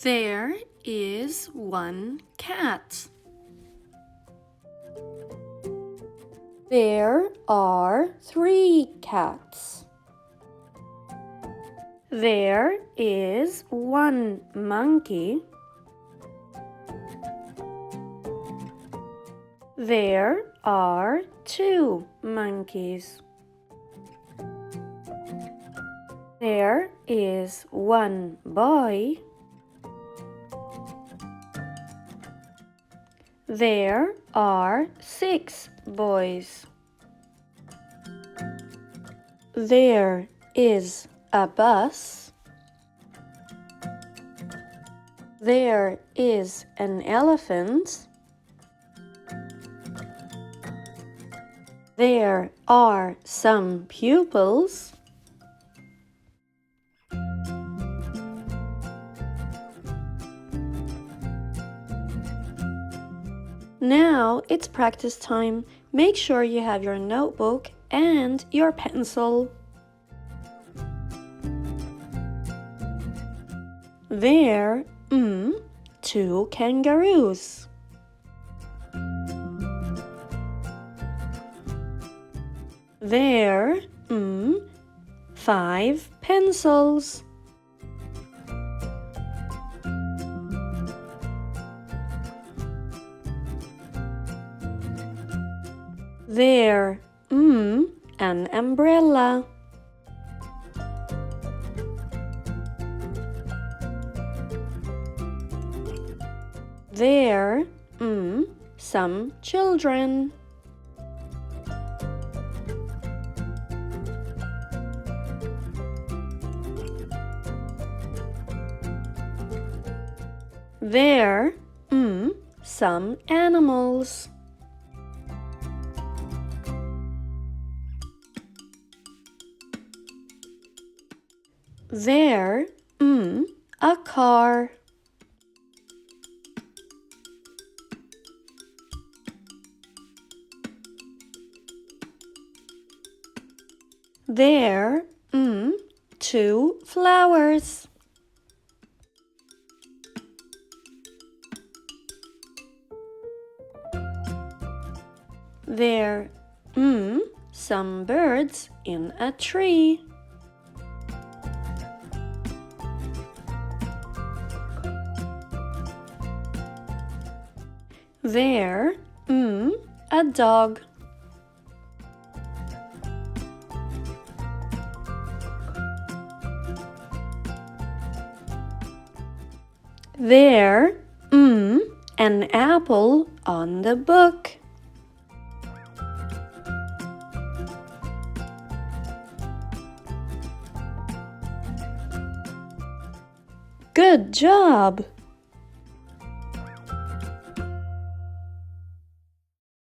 There is one cat. There are 3 cats. There is one monkey. There are 2 monkeys. There is one boy. There are 6 boys. There is a bus. There is an elephant. There are some pupils. Now it's practice time. Make sure you have your notebook and your pencil. There, 2 kangaroos. There, 5 pencils. There, an umbrella. There, some children. There, some animals. There, a car. There, 2 flowers. There, some birds in a tree. There, a dog. There, an apple on the book. Good job!